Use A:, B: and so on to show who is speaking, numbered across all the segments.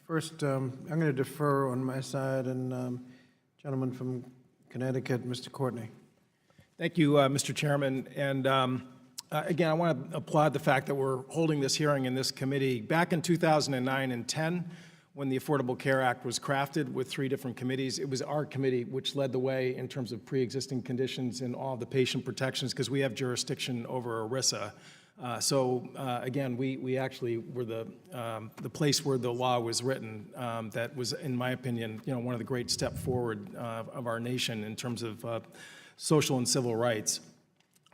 A: First, I'm going to defer on my side, and gentleman from Connecticut, Mr. Courtney.
B: Thank you, Mr. Chairman. And again, I want to applaud the fact that we're holding this hearing in this committee. Back in 2009 and 10, when the Affordable Care Act was crafted with 3 different committees, it was our committee which led the way in terms of pre-existing conditions and all the patient protections, because we have jurisdiction over ERISA. Again, we actually were the place where the law was written. That was, in my opinion, one of the great steps forward of our nation in terms of social and civil rights.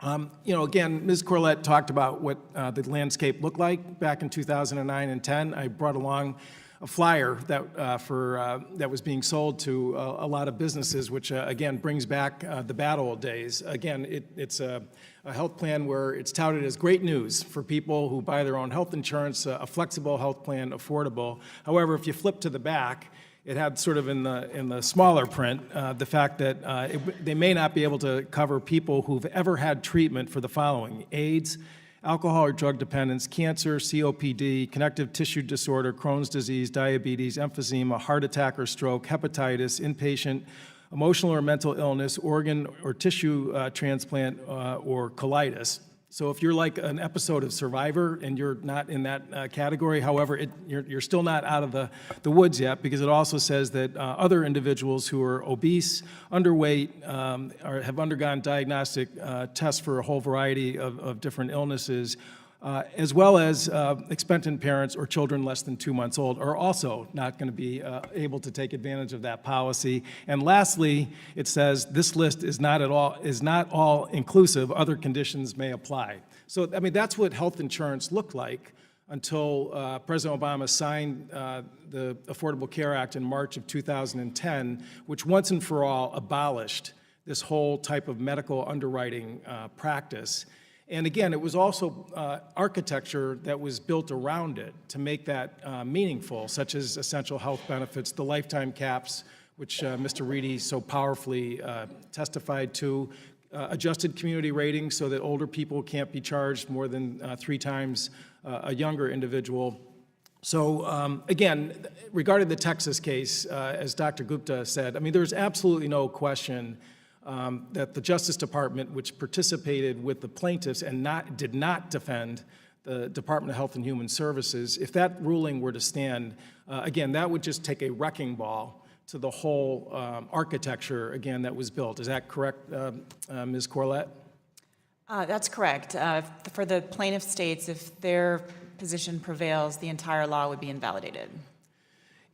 B: Again, Ms. Corlett talked about what the landscape looked like back in 2009 and 10. I brought along a flyer that that was being sold to a lot of businesses, which again brings back the bad old days. Again, it's a health plan where it's touted as great news for people who buy their own health insurance, a flexible health plan, affordable. However, if you flip to the back, it had sort of in the smaller print the fact that they may not be able to cover people who've ever had treatment for the following: AIDS, alcohol or drug dependence, cancer, COPD, connective tissue disorder, Crohn's disease, diabetes, emphysema, heart attack or stroke, hepatitis, inpatient, emotional or mental illness, organ or tissue transplant, or colitis. So if you're like an episode of Survivor and you're not in that category, however, you're still not out of the woods yet, because it also says that other individuals who are obese, underweight, or have undergone diagnostic tests for a whole variety of different illnesses, as well as expectant parents or children less than 2 months old, are also not going to be able to take advantage of that policy. And lastly, it says this list is not all inclusive. Other conditions may apply. So I mean, that's what health insurance looked like until President Obama signed the Affordable Care Act in March of 2010, which once and for all abolished this whole type of medical underwriting practice. And again, it was also architecture that was built around it to make that meaningful, such as essential health benefits, the lifetime caps, which Mr. Reedy so powerfully testified to, adjusted community ratings so that older people can't be charged more than 3 times a younger individual. So again, regarding the Texas case, as Dr. Gupta said, I mean, there's absolutely no question that the Justice Department, which participated with the plaintiffs and did not defend the Department of Health and Human Services, if that ruling were to stand, again, that would just take a wrecking ball to the whole architecture, again, that was built. Is that correct, Ms. Corlett?
C: That's correct. For the plaintiff states, if their position prevails, the entire law would be invalidated.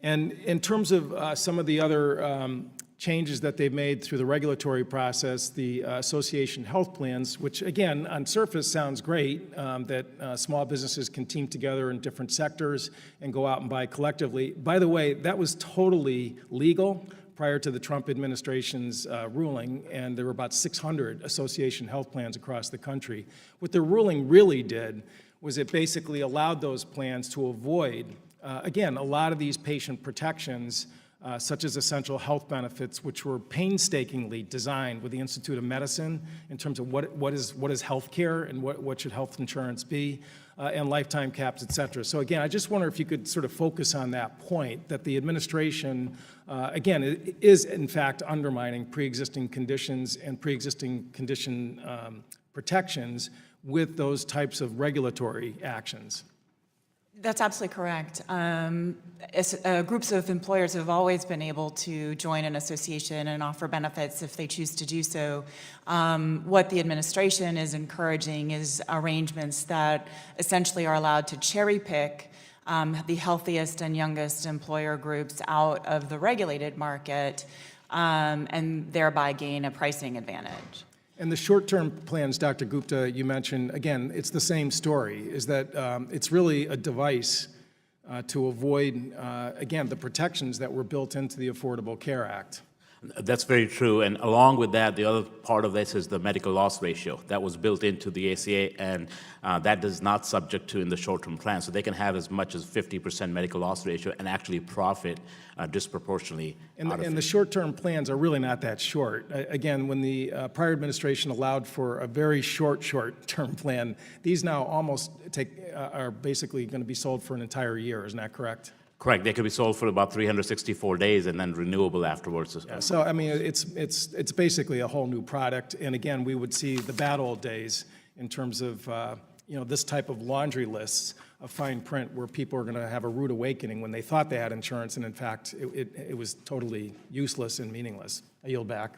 B: And in terms of some of the other changes that they've made through the regulatory process, the association health plans, which again, on surface sounds great, that small businesses can team together in different sectors and go out and buy collectively. By the way, that was totally legal prior to the Trump administration's ruling, and there were about 600 association health plans across the country. What the ruling really did was it basically allowed those plans to avoid, again, a lot of these patient protections, such as essential health benefits, which were painstakingly designed with the Institute of Medicine in terms of what is health care and what should health insurance be, and lifetime caps, et cetera. So again, I just wonder if you could sort of focus on that point, that the administration, again, is in fact undermining pre-existing conditions and pre-existing condition protections with those types of regulatory actions.
C: That's absolutely correct. Groups of employers have always been able to join an association and offer benefits if they choose to do so. What the administration is encouraging is arrangements that essentially are allowed to cherry pick the healthiest and youngest employer groups out of the regulated market and thereby gain a pricing advantage.
B: And the short-term plans, Dr. Gupta, you mentioned, again, it's the same story, is that it's really a device to avoid, again, the protections that were built into the Affordable Care Act.
D: That's very true. And along with that, the other part of this is the medical loss ratio that was built into the ACA, and that is not subject to in the short-term plan. So they can have as much as 50% medical loss ratio and actually profit disproportionately out of
B: And
D: it.
B: the short-term plans are really not that short. Again, when the prior administration allowed for a very short-term plan, these now almost are basically going to be sold for an entire year. Isn't that correct?
D: Correct. They could be sold for about 364 days and then renewable afterwards.
B: So, I mean, it's basically a whole new product. And again, we would see the bad old days in terms of, this type of laundry lists of fine print where people are going to have a rude awakening when they thought they had insurance, and in fact, it was totally useless and meaningless. I yield back.